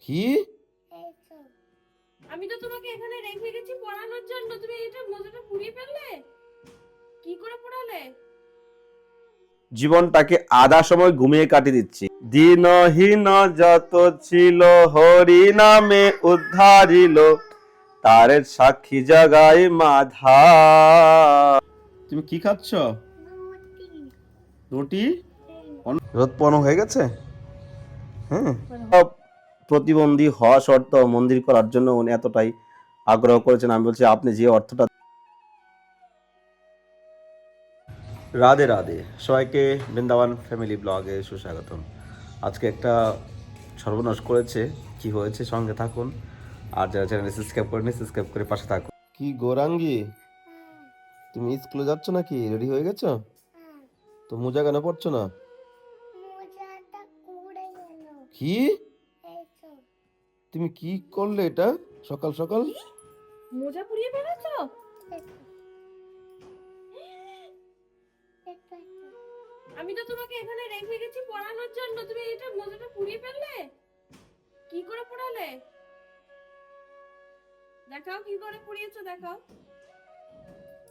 কি? আমি তো তোমাকে এখানে রেখে গেছি পড়ানোর জন্য, তুমি এটা মোজাটা পুড়িয়ে ফেললে? কি করে পড়ালে? জীবনটাকে আধা সময় ঘুমিয়ে কাটিয়ে দিচ্ছি। দিনহীন যত ছিল হরি নামে উদ্ধারিল, তারে সাক্ষী জাগাই মাধা। তুমি কি খাচ্ছ? রুটি। রোদ পণ হয়ে গেছে। হ্যাঁ, প্রতিবন্ধী হওয়া সত্ত্বেও মন্দির করার জন্য উনি এতটাই আগ্রহ করেছেন। আমি বলছি আপনি যে অর্থটা। রাধে রাধে, সবাইকে বৃন্দাবন ফ্যামিলি ব্লগে সুস্বাগতম। আজকে একটা সর্বনাশ করেছে, কি হয়েছে সঙ্গে থাকুন, আর যারা চ্যানেলে সাবস্ক্রাইব করেনি সাবস্ক্রাইব করে পাশে থাকুন। কি গোরাঙ্গি, তুমি স্কুলে যাচ্ছ নাকি? রেডি হয়ে গেছো? তো মোজা কেন পড়ছো না? কি? তুমি কি করলে এটা সকাল সকাল? মোজা পুড়িয়ে ফেলেছো? আমি তো তোমাকে এখানে রেখে গেছি পড়ানোর জন্য, তুমি এটা মোজাটা পুড়িয়ে ফেললে? কি করে পড়ালে? দেখাও কি করে পুড়িয়েছো, দেখাও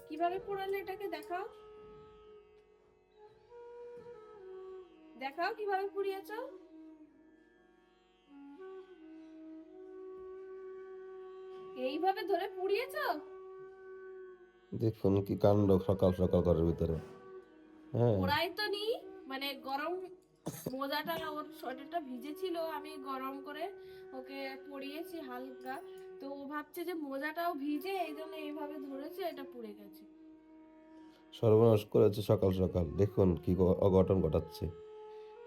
কিভাবে পড়ালে এটাকে, দেখাও দেখাও কিভাবে পুড়িয়েছো। এইভাবে ধরে পুড়িয়েছো? দেখুন কি কাণ্ড সকাল সকাল ঘরের ভিতরে। হ্যাঁ, পোড়াই তো নি, মানে গরম মোজাটা, ওর শরীরটা ভিজে ছিল, আমি গরম করে ওকে পরিয়েছি হালকা, তো ও ভাবছে যে মোজাটাও ভিজে, এই জন্য এইভাবে ধরেছে, এটা পুড়ে গেছে। সর্বনাশ করেছে সকাল সকাল। দেখুন কি অঘটন ঘটাচ্ছে।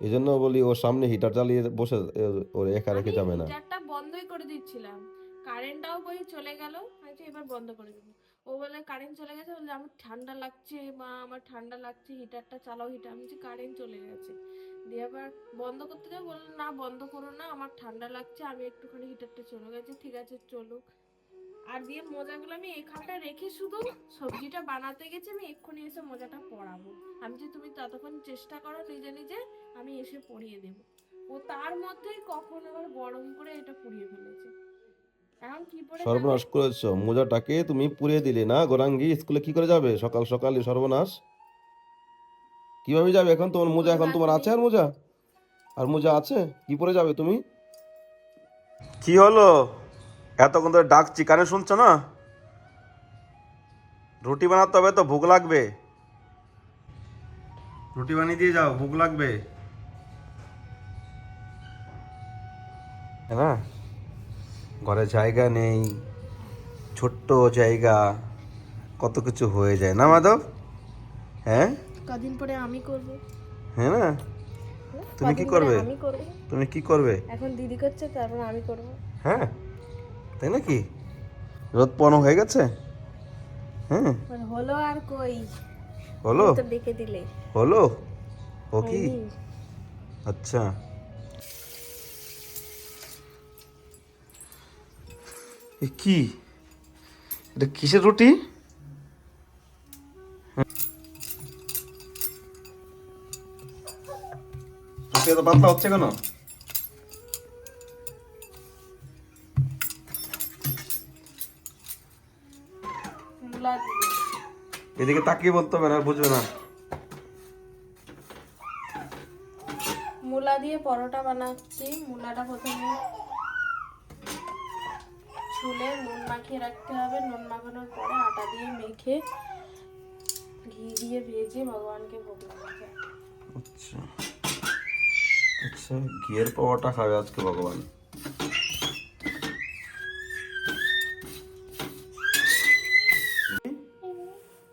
এই জন্য বলি ওর সামনে হিটার চালিয়ে বসে ওর একা রেখে আমি যাবে না। হিটারটা বন্ধই করে দিচ্ছিলাম, কারেন্টটাও কই চলে গেল, হয়তো এবার বন্ধ করে দেবো। ও বলে কারেন্ট চলে গেছে, বলে আমার ঠান্ডা লাগছে মা, আমার ঠান্ডা লাগছে, হিটারটা চালাও হিটার। আমি বলছি কারেন্ট চলে গেছে, দিয়ে আবার বন্ধ করতে যাবো, বললো না বন্ধ করো না, আমার ঠান্ডা লাগছে, আমি একটুখানি হিটারটা চলে গেছে, ঠিক আছে চলুক। আর দিয়ে মোজাগুলো আমি এখানটা রেখে শুধু সবজিটা বানাতে গেছি, আমি এক্ষুনি এসে মোজাটা পরাবো। আমি যে তুমি ততক্ষণ চেষ্টা করো নিজে নিজে, আমি এসে পরিয়ে দেবো। ও তার মধ্যেই কখন আবার গরম করে এটা পুড়িয়ে ফেলেছে। এখন কি পরে যাবে? সর্বনাশ করেছো, মোজাটাকে তুমি পুড়িয়ে দিলে না গোরাঙ্গি। স্কুলে কি করে যাবে সকাল সকালই? সর্বনাশ। কিভাবে যাবে এখন? তোমার মোজা এখন তোমার আছে? আর মোজা, আর মোজা আছে, কি পরে যাবে তুমি? কি হলো? এতক্ষণ ধরে ডাকছি, কানে শুনছো না? রুটি বানাতে হবে তো, ভোগ লাগবে। রুটি বানিয়ে দিয়ে যাও, ভোগ লাগবে। হ্যাঁ না, ঘরে জায়গা নেই, ছোট্ট জায়গা, কত কিছু হয়ে যায় না মাধব? হ্যাঁ, কদিন পরে আমি করব। হ্যাঁ না, তুমি কি কদিন পরে করবে? আমি করব। তুমি কি করবে? এখন দিদি করছে, তারপর আমি করব। হ্যাঁ, তাই নাকি? রোদ পণ হয়ে গেছে। হ্যাঁ, মানে হলো আর কই, হলো তো ডেকে দিলে হলো। ও কি? হয়নি। আচ্ছা, এ কি? এটা কিসের রুটি? রুটি এত পাতলা হচ্ছে কেন? মূলা দিয়ে, এদিকে তাকিয়ে বলতে হবে না, আর বুঝবে না। মূলা দিয়ে পরোটা বানাচ্ছি। মূলাটা প্রথমে ছুলে নুন মাখিয়ে রাখতে হবে, নুন মাখানোর পরে আটা দিয়ে মেখে ঘি দিয়ে ভেজে ভগবানকে ভোগ লাগাতে হবে। আচ্ছা আচ্ছা, ঘিয়ের পাওয়াটা খাবে আজকে ভগবান।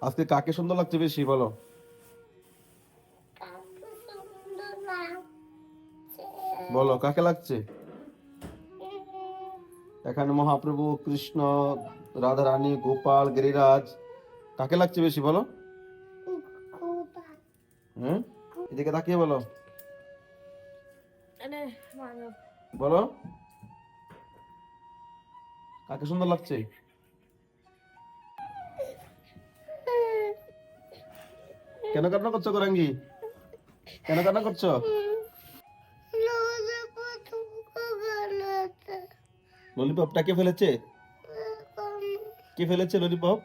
আজকে কাকে সুন্দর লাগছে বেশি বলো? বলো কাকে লাগছে? এখানে মহাপ্রভু কৃষ্ণ, রাধা রানী, গোপাল, গিরিরাজ, কাকে লাগছে বেশি বলো? হুম, এদিকে তাকিয়ে বলো, মানে মানব বলো কাকে সুন্দর লাগছে? কেন কান্না করছো গোরাঙ্গি? কেন কান্না করছো? ললিপপটা কে ফেলেছে? কে ফেলেছে ললিপপ?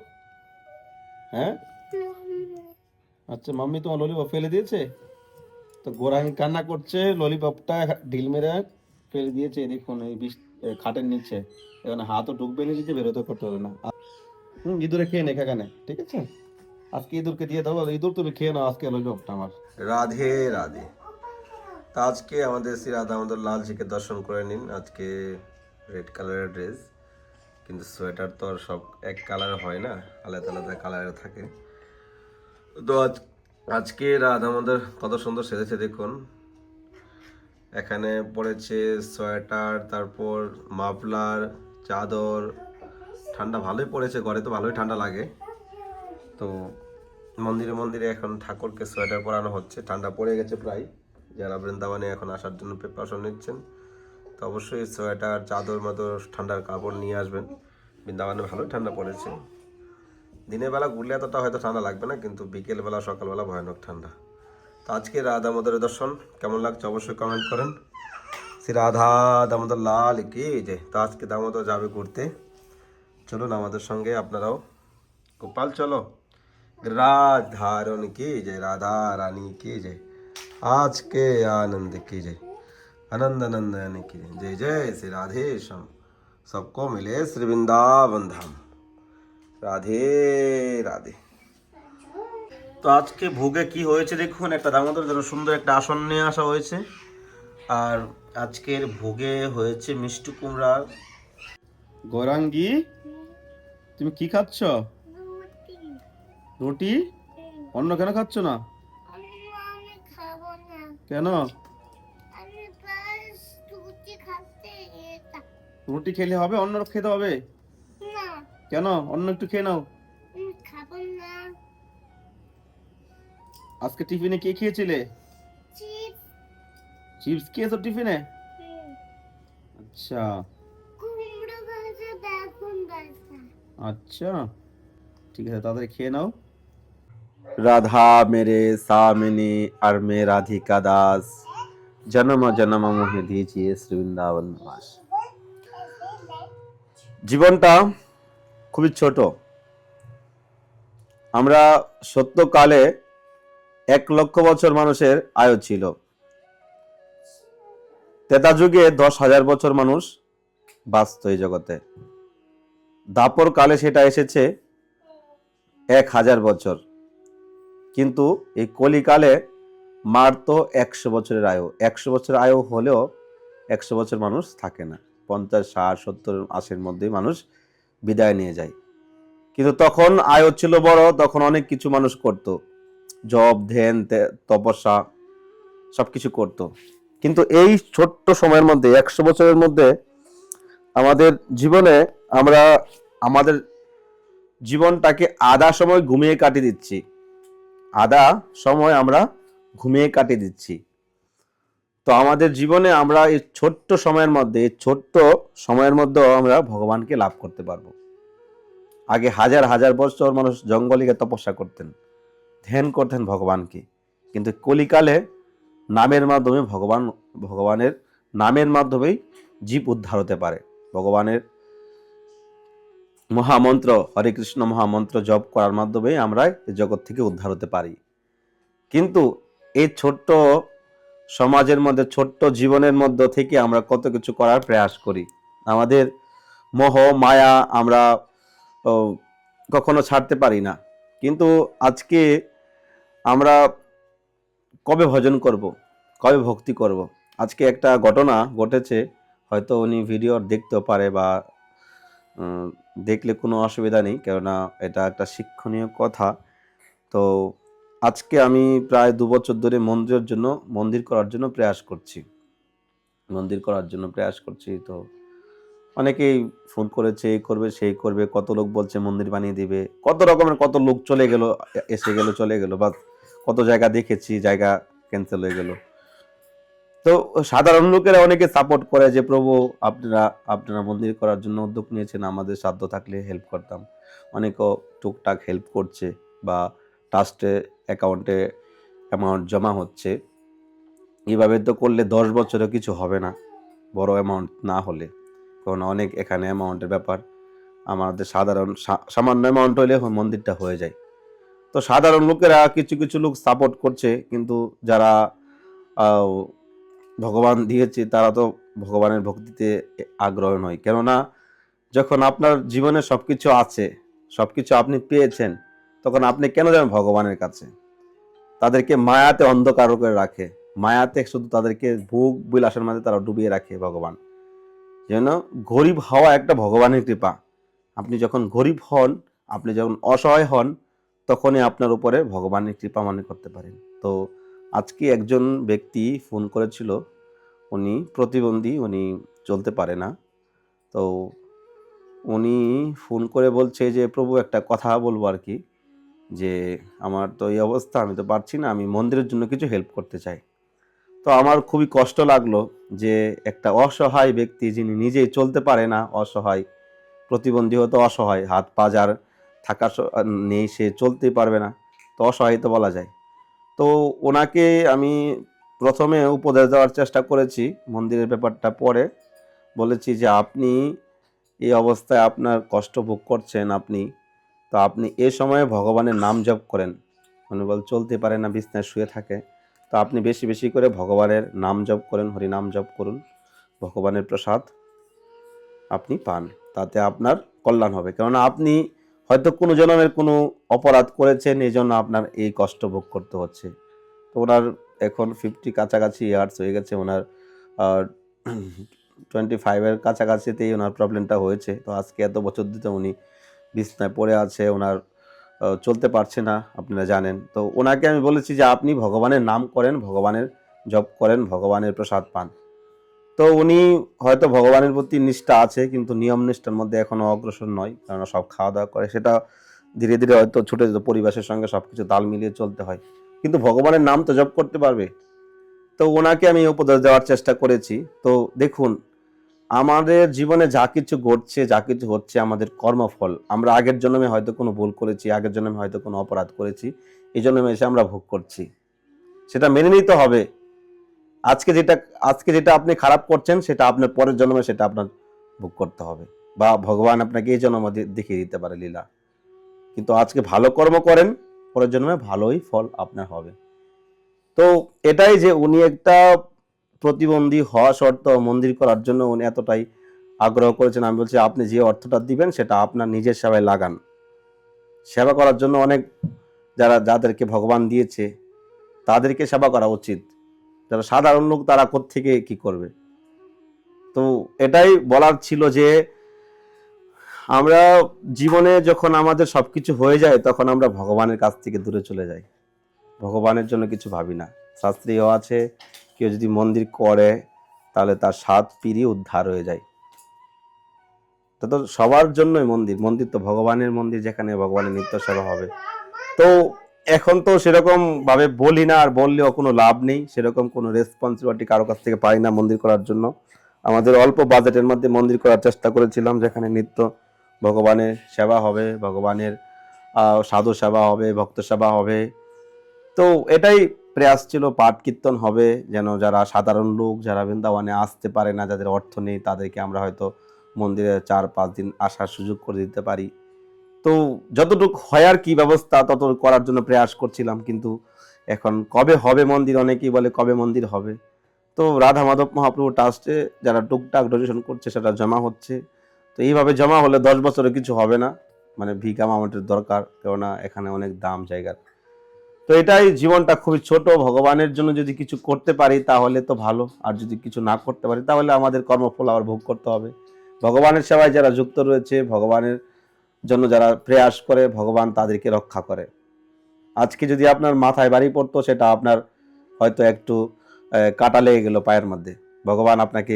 হ্যাঁ, আচ্ছা, মাম্মি তোমার ললিপপ ফেলে দিয়েছে। তো গোরাঙ্গ কান্না করছে, ললিপপটা ঢিল মেরে ফেলে দিয়েছে। দেখুন এই খাটের নিচে, এখানে হাতও ঢুকবে না, দিতে বেরোতে করতে হবে না। ইঁদুরে খেয়ে নে এখানে, ঠিক আছে? আজকে ইঁদুরকে দিয়ে দাও, ইঁদুর তুমি খেয়ে নাও আজকে ললিপপটা আমার। রাধে রাধে। তা আজকে আমাদের শ্রী রাধা আমাদের লালজিকে দর্শন করে নিন। আজকে রেড কালারের ড্রেস, কিন্তু সোয়েটার তো আর সব এক কালার হয় না, আলাদা আলাদা কালারের থাকে। তো আজকে রাধা আমাদের কত সুন্দর সেজেছে দেখুন। এখানে পড়েছে সোয়েটার, তারপর মাফলার, চাদর। ঠান্ডা ভালোই পড়েছে, ঘরে তো ভালোই ঠান্ডা লাগে। তো মন্দিরে মন্দিরে এখন ঠাকুরকে সোয়েটার পরানো হচ্ছে, ঠান্ডা পড়ে গেছে প্রায়। যারা বৃন্দাবনে এখন আসার জন্য প্রিপারেশন নিচ্ছেন, তো অবশ্যই সোয়েটার, চাদর মতো ঠান্ডার কাপড় নিয়ে আসবেন। বৃন্দাবনে ভালোই ঠান্ডা পড়েছে। দিনের বেলা ঘুরলে এতটা হয়তো ঠান্ডা লাগবে না, কিন্তু বিকেলবেলা সকালবেলা ভয়ানক ঠান্ডা। তো আজকে রাধা দামোদরের দর্শন কেমন লাগছে অবশ্যই কমেন্ট করেন। শ্রী রাধা দামোদর লাল কি যে। তো আজকে দামোদর যাবে ঘুরতে, চলুন আমাদের সঙ্গে আপনারাও। গোপাল চলো। রাজ ধারণ की जय, राधा रानी की जय, आज के आनंद की जय, आनंद नंदन की जय, जय जय श्री राधे श्याम, सबको मिले श्री वृंदावन धाम। রাধে রাধে। তো আজকে ভোগে কি হয়েছে দেখুন, একটা দামোদর জন্য সুন্দর একটা আসন নিয়ে আসা হয়েছে। আর আজকের ভোগে হয়েছে মিষ্টি কুমড়ার। গৌরাঙ্গী, তুমি কি খাচ্ছ? রুটি। অন্য কেন খাচ্ছ না? কেন? রুটি খেলে হবে, অন্য খেতে হবে? কেন? অন্য একটু খেয়ে নাও। আজকে টিফিনে কি খেয়েছিলে? চিপস খেয়েছো টিফিনে? আচ্ছা আচ্ছা, ঠিক আছে, তাড়াতাড়ি খেয়ে নাও। রাধা মেরে সামিনী আর মে রাধিকা দাস, জন্ম জন্ম মোহে দিজিয়ে শ্রী বৃন্দাবন বাস। জীবনটা খুবই ছোট। আমরা সত্যকালে 1,00,000 বছর মানুষের আয়ু ছিল। ত্রেতা যুগে 10,000 বছর মানুষ বাঁচত এই জগতে। দাপর কালে সেটা এসেছে 1,000 বছর। কিন্তু এই কলিকালে মাত্র 100 বছরের আয়ু। 100 বছরের আয়ু হলেও 100 বছর মানুষ থাকে না। 50, 60, 70, 80-র মধ্যেই মানুষ বিদায় নিয়ে যায়। কিন্তু তখন আয়ু ছিল বড়, তখন অনেক কিছু মানুষ করত, জপ, ধ্যান, তপস্যা সবকিছু করত। কিন্তু এই ছোট্ট সময়ের মধ্যে, 100 বছরের মধ্যে আমাদের জীবনে আমরা আমাদের জীবনটাকে আধা সময় ঘুমিয়ে কাটিয়ে দিচ্ছি। আধা সময় আমরা ঘুমিয়ে কাটিয়ে দিচ্ছি। তো আমাদের জীবনে আমরা এই ছোট্ট সময়ের মধ্যেও আমরা ভগবানকে লাভ করতে পারবো। আগে হাজার হাজার বছর মানুষ জঙ্গলে তপস্যা করতেন, ধ্যান করতেন ভগবানকে। কিন্তু কলিকালে নামের মাধ্যমে ভগবানের নামের মাধ্যমেই জীব উদ্ধার হতে পারে। ভগবানের মহামন্ত্র, হরে কৃষ্ণ মহামন্ত্র জপ করার মাধ্যমে আমরা এই জগৎ থেকে উদ্ধার হতে পারি। কিন্তু এই ছোট্ট সমাজের মধ্যে, ছোট্ট জীবনের মধ্য থেকে আমরা কত কিছু করার প্রয়াস করি। আমাদের মোহ মায়া আমরা কখনো ছাড়তে পারি না। কিন্তু আজকে আমরা কবে ভজন করব, কবে ভক্তি করব? আজকে একটা ঘটনা ঘটেছে, হয়তো উনি ভিডিও দেখতেও পারে, বা দেখলে কোনো অসুবিধা নেই, কেননা এটা একটা শিক্ষণীয় কথা। তো আজকে আমি প্রায় 2 বছর ধরে মন্দির করার জন্য প্রয়াস করছি। তো অনেকেই ফোন করেছে, এই করবে সেই করবে, কত লোক বলছে মন্দির বানিয়ে দিবে, কত রকমের কত লোক চলে গেল, এসে গেল, চলে গেল, বা কত জায়গা দেখেছি, জায়গা ক্যান্সেল হয়ে গেল। তো সাধারণ লোকেরা অনেকে সাপোর্ট করে যে প্রভু আপনারা মন্দির করার জন্য উদ্যোগ নিয়েছেন, আমাদের সাধ্য থাকলে হেল্প করতাম। অনেকেও টুকটাক হেল্প করছে, বা ট্রাস্টে অ্যাকাউন্টে অ্যামাউন্ট জমা হচ্ছে। এইভাবে তো করলে 10 বছরেও কিছু হবে না, বড় অ্যামাউন্ট না হলে। কারণ অনেক এখানে অ্যামাউন্টের ব্যাপার। আমাদের সাধারণ সামান্য অ্যামাউন্ট হলে মন্দিরটা হয়ে যায়। তো সাধারণ লোকেরা কিছু কিছু লোক সাপোর্ট করছে, কিন্তু যারা আহ, ভগবান দিয়েছে তারা তো ভগবানের ভক্তিতে আগ্রহ নয়। কেননা যখন আপনার জীবনে সবকিছু আছে, সবকিছু আপনি পেয়েছেন, তখন আপনি কেন যাবেন ভগবানের কাছে? তাদেরকে মায়াতে অন্ধকার করে রাখে, মায়াতে শুধু তাদেরকে ভোগ বিলাসের মাঝে তারা ডুবিয়ে রাখে ভগবান। যেন গরিব হওয়া একটা ভগবানের কৃপা। আপনি যখন গরিব হন, আপনি যখন অসহায় হন, তখনই আপনার উপরে ভগবানের কৃপা মনে করতে পারেন। তো আজকে একজন ব্যক্তি ফোন করেছিল, উনি প্রতিবন্ধী, উনি চলতে পারে না। তো উনি ফোন করে বলছে যে প্রভু একটা কথা বলবো আর কি, যে আমার তো এই অবস্থা, আমি তো পারছি না, আমি মন্দিরের জন্য কিছু হেল্প করতে চাই। তো আমার খুবই কষ্ট লাগলো যে একটা অসহায় ব্যক্তি, যিনি নিজেই চলতে পারে না, অসহায়, প্রতিবন্ধী হতো অসহায়, হাত পা যার থাকা নেই, সে চলতেই পারবে না, তো অসহায় তো বলা যায়। তো ওনাকে আমি প্রথমে উপদেশ দেওয়ার চেষ্টা করেছি মন্দিরের ব্যাপারটা, পরে বলেছি যে আপনি এই অবস্থায় আপনার কষ্ট ভোগ করছেন, তো আপনি এ সময়ে ভগবানের নাম জপ করেন। উনি বল চলতে পারে না, বিছনায় শুয়ে থাকে, তো আপনি বেশি বেশি করে ভগবানের নাম জপ করেন, হরি নাম জপ করুন, ভগবানের প্রসাদ আপনি পান, তাতে আপনার কল্যাণ হবে। কেননা আপনি হয়তো কোনো জন্মের কোনো অপরাধ করেছেন, এই জন্য আপনার এই কষ্ট ভোগ করতে হচ্ছে। তো ওনার এখন 50 কাছাকাছি ইয়ার্স হয়ে গেছে, ওনার 25-এর কাছাকাছিতেই ওনার প্রবলেমটা হয়েছে। তো আজকে এত বছর ধরে উনি বিছনায় পড়ে আছে, ওনার চলতে পারছে না, আপনারা জানেন। তো ওনাকে আমি বলেছি যে আপনি ভগবানের নাম করেন, ভগবানের জপ করেন, ভগবানের প্রসাদ পান। তো উনি হয়তো ভগবানের প্রতি নিষ্ঠা আছে, কিন্তু নিয়ম নিষ্ঠার মধ্যে এখনো অগ্রসর নয়, কারণ সব খাওয়া দাওয়া করে, সেটা ধীরে ধীরে হয়তো ছুটে যেত, পরিবেশের সঙ্গে সবকিছু তাল মিলিয়ে চলতে হয়, কিন্তু ভগবানের নাম তো জপ করতে পারবে। তো ওনাকে আমি উপদেশ দেওয়ার চেষ্টা করেছি। তো দেখুন, আমাদের জীবনে যা কিছু ঘটছে, যা কিছু হচ্ছে, আমাদের কর্মফল। আমরা আগের জন্মে হয়তো কোনো ভুল করেছি, আগের জন্মে হয়তো কোনো অপরাধ করেছি, এই জন্মে এসে আমরা ভোগ করছি, সেটা মেনে নিতে হবে। আজকে যেটা আজকে যেটা আপনি খারাপ করছেন, সেটা আপনার পরের জন্মে সেটা আপনার ভোগ করতে হবে, বা ভগবান আপনাকে এই জন্ম দেখিয়ে দিতে পারে লীলা। কিন্তু আজকে ভালো কর্ম করেন, পরের জন্মে ভালোই ফল আপনার হবে। তো এটাই যে উনি একটা প্রতিবন্ধী হওয়া সত্ত্বেও মন্দির করার জন্য উনি এতটাই আগ্রহ করেছেন। আমি বলছি আপনি যে অর্থটা দিবেন সেটা আপনার নিজের সেবায় লাগান। সেবা করার জন্য অনেক, যাদেরকে ভগবান দিয়েছে তাদেরকে সেবা করা উচিত। যারা সাধারণ লোক, তারা কোত্থেকে কি করবে? তো এটাই বলার ছিল যে আমরা জীবনে যখন আমাদের সবকিছু হয়ে যায়, তখন আমরা ভগবানের কাছ থেকে দূরে চলে যাই, ভগবানের জন্য কিছু ভাবি না। শাস্ত্রীয় আছে, কেউ যদি মন্দির করে তাহলে তার 7 পিঁড়ি উদ্ধার হয়ে যায়। তো সবার জন্যই মন্দির, মন্দির তো ভগবানের মন্দির, যেখানে ভগবানের নিত্য সেবা হবে। তো এখন তো সেরকম ভাবে বলি না, আর বললেও কোনো লাভ নেই, সেরকম কোনো রেসপন্সিবিলিটি কারো কাছ থেকে পাই না মন্দির করার জন্য। আমাদের অল্প বাজেটের মধ্যে মন্দির করার চেষ্টা করেছিলাম, যেখানে নিত্য ভগবানের সেবা হবে, ভগবানের সাধু সেবা হবে, ভক্ত সেবা হবে। তো এটাই প্রয়াস ছিল, পাঠ কীর্তন হবে, যেন যারা সাধারণ লোক, যারা বৃন্দাবনে আসতে পারে না, যাদের অর্থ নেই, তাদেরকে আমরা হয়তো মন্দিরে 4-5 দিন আসার সুযোগ করে দিতে পারি। তো যতটুকু হয় আর কি ব্যবস্থা, ততটুকু করার জন্য প্রয়াস করছিলাম। কিন্তু এখন কবে হবে মন্দির, অনেকেই বলে কবে মন্দির হবে। তো রাধা মাধব মহাপ্রভু ট্রাস্টে যারা টুকটাক ডোনেশন করছে, সেটা জমা হচ্ছে। তো এইভাবে জমা হলে 10 বছরে কিছু হবে না, মানে ভিক অ্যামাউন্টের দরকার, কেননা এখানে অনেক দাম জায়গার। তো এটাই, জীবনটা খুবই ছোট, ভগবানের জন্য যদি কিছু করতে পারি তাহলে তো ভালো, আর যদি কিছু না করতে পারি তাহলে আমাদের কর্মফল আবার ভোগ করতে হবে। ভগবানের সেবায় যারা যুক্ত রয়েছে, ভগবানের জন্য যারা প্রয়াস করে, ভগবান তাদেরকে রক্ষা করে। আজকে যদি আপনার মাথায় বাড়ি পড়তো, সেটা আপনার হয়তো একটু কাটা লেগে গেল পায়ের মধ্যে, ভগবান আপনাকে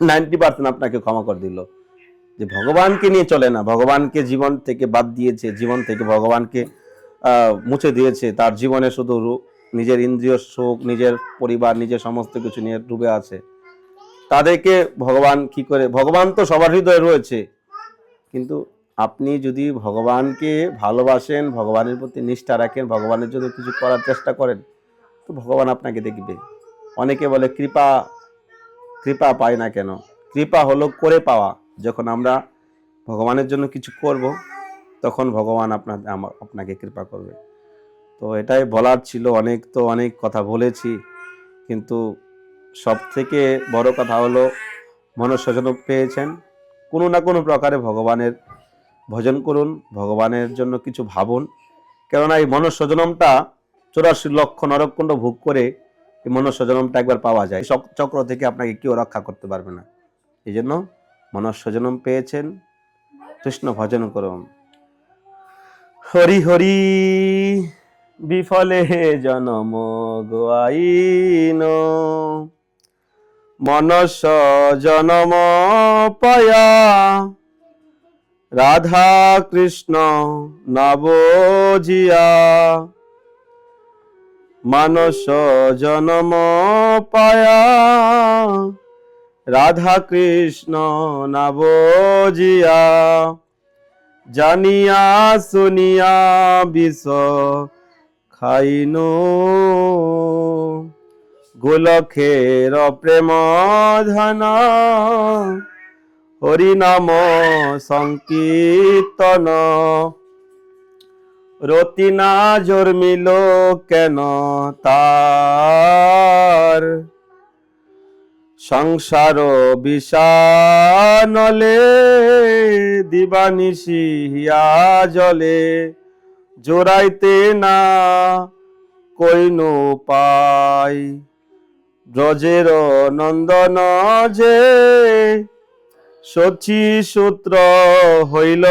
90% আপনাকে ক্ষমা করে দিল। যে ভগবানকে নিয়ে চলে না, ভগবানকে জীবন থেকে বাদ দিয়েছে, জীবন থেকে ভগবানকে মুছে দিয়েছে, তার জীবনে শুধু নিজের ইন্দ্রিয় সুখ, নিজের পরিবার, নিজের সমস্ত কিছু নিয়ে ডুবে আছে, তাদেরকে ভগবান কি করে? ভগবান তো সবার হৃদয়ে রয়েছে, কিন্তু আপনি যদি ভগবানকে ভালোবাসেন, ভগবানের প্রতি নিষ্ঠা রাখেন, ভগবানের জন্য কিছু করার চেষ্টা করেন, তো ভগবান আপনাকে দেখবে। অনেকে বলে কৃপা কৃপা পাই না কেন? কৃপা হলো করে পাওয়া। যখন আমরা ভগবানের জন্য কিছু করব, তখন ভগবান আপনাকে কৃপা করবে। তো এটাই বলার ছিল। অনেক কথা বলেছি, কিন্তু সব থেকে বড় কথা হলো মনুষ্যজন্ম পেয়েছেন, কোনো না কোনো প্রকারে ভগবানের ভজন করুন, ভগবানের জন্য কিছু ভাবুন। কেননা এই মনুষ্যজন্মটা 84 লক্ষ নরককুণ্ড ভোগ করে এই মনুষ্যজন্মটা একবার পাওয়া যায়। চক্র থেকে আপনাকে কেউ রক্ষা করতে পারবে না। এই জন্য মনুষ্যজন্ম পেয়েছেন, কৃষ্ণ ভজন করুন। হরি হরি বিফলে জনম গোয়াইন, মনস্য জনম পায়া রাধা কৃষ্ণ নবজিয়া। মানস জনম পায়া রাধা কৃষ্ণ নবজিয়া। জানিয়া শুনিয়া বিষ খাইনু, গোলকের প্রেম ধন হরি নাম সংকীর্তন। রতি না জন্মিল কেন তার, সংসার বিষানলে দিবানিশি হিয়া জলে। জোড়াইতে না কইনো পাই, ব্রজের নন্দন যে শচী সূত্র হইল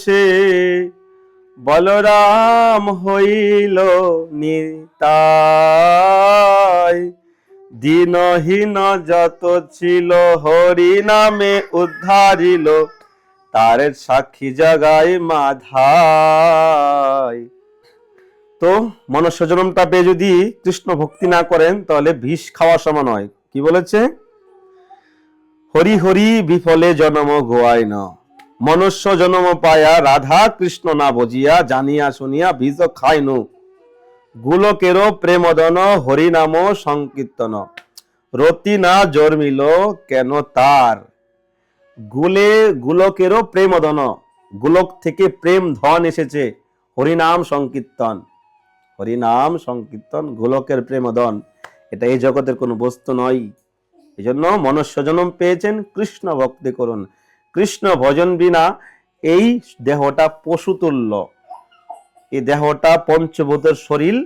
সে। বলরাম হইল নিতাই, দীনহীন যত ছিল হরি নামে উদ্ধারিল। তার সাক্ষী জাগাই মাধাই। তো মনুষ্য জন্মটা পেয়ে যদি কৃষ্ণ ভক্তি না করেন, তাহলে বিষ খাওয়া সমান হয়। কি বলেছে? হরি হরি বিফলে জন্ম গোয়াইন, মনুষ্য জন্ম পায়া রাধা কৃষ্ণ না বুঝিয়া। জানিয়া শুনিয়া বিষ খাইনু, গোলকেরও প্রেমদন হরি নাম সংকীর্তন। রতি না জন্মিল কেন তার, গোলকেরও প্রেমদন, গোলক থেকে প্রেম ধন এসেছে। হরিনাম সংকীর্তন, হরিনাম সংকীর্তন, গোলকের প্রেমদন। এটা এই জগতের কোনো বস্তু নয়। এই জন্য মনুষ্য জন্ম পেয়েছেন, কৃষ্ণ ভক্তি করুন। কৃষ্ণ ভজন বিনা এই দেহটা পশুতুল্য। এই দেহটা পঞ্চভূতের শরীর।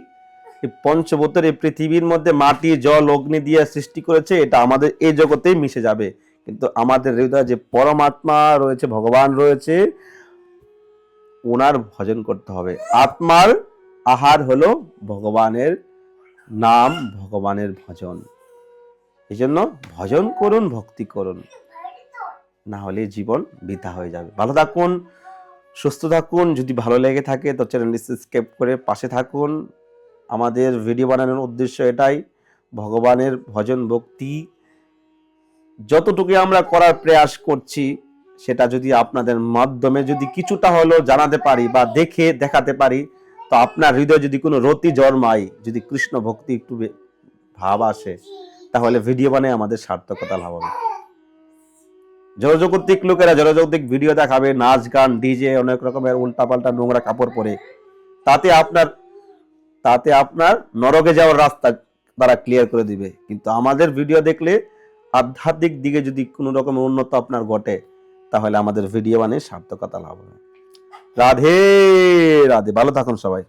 এই পঞ্চভূতের এই পৃথিবীর মধ্যে মাটি জল অগ্নি দিয়ে সৃষ্টি করেছে। এটা আমাদের এই জগতেই মিশে যাবে, কিন্তু আমাদের হৃদয়ে যে পরমাত্মা রয়েছে, ভগবান রয়েছে, ওনার ভজন করতে হবে। আত্মার আহার হলো ভগবানের নাম, ভগবানের ভজন। এই জন্য ভজন করুন, ভক্তি করুন, না হলে জীবন বৃথা হয়ে যাবে। ভালো থাকুন, সুস্থ থাকুন। যদি ভালো লেগে থাকে তো চ্যানেলটি সাবস্ক্রাইব করে পাশে থাকুন। আমাদের ভিডিও বানানোর উদ্দেশ্য এটাই, ভগবানের ভজন ভক্তি যতটুকু আমরা করার প্রয়াস করছি, সেটা যদি আপনাদের মাধ্যমে যদি কিছুটা হলেও জানাতে পারি বা দেখাতে পারি, তো আপনার হৃদয়ে যদি কোনো রতি জন্মায়, যদি কৃষ্ণ ভক্তি একটু ভাব আসে, তাহলে ভিডিও বানায় আমাদের সার্থকতা লাভ হবে। জড়জগতিক লোকেরা জড়জগতিক ভিডিও দেখাবে, নাচ গান ডিজে অনেক রকমের উল্টাপাল্টা নোংরা কাপড় পরে, তাতে আপনার নরকে যাওয়ার রাস্তা তারা ক্লিয়ার করে দিবে। কিন্তু আমাদের ভিডিও দেখলে আধ্যাত্মিক দিকে যদি কোনো রকমের উন্নত আপনার ঘটে, তাহলে আমাদের ভিডিও বানিয়ে সার্থকতা লাভ হবে। রাধে রাধে, ভালো থাকুন সবাই।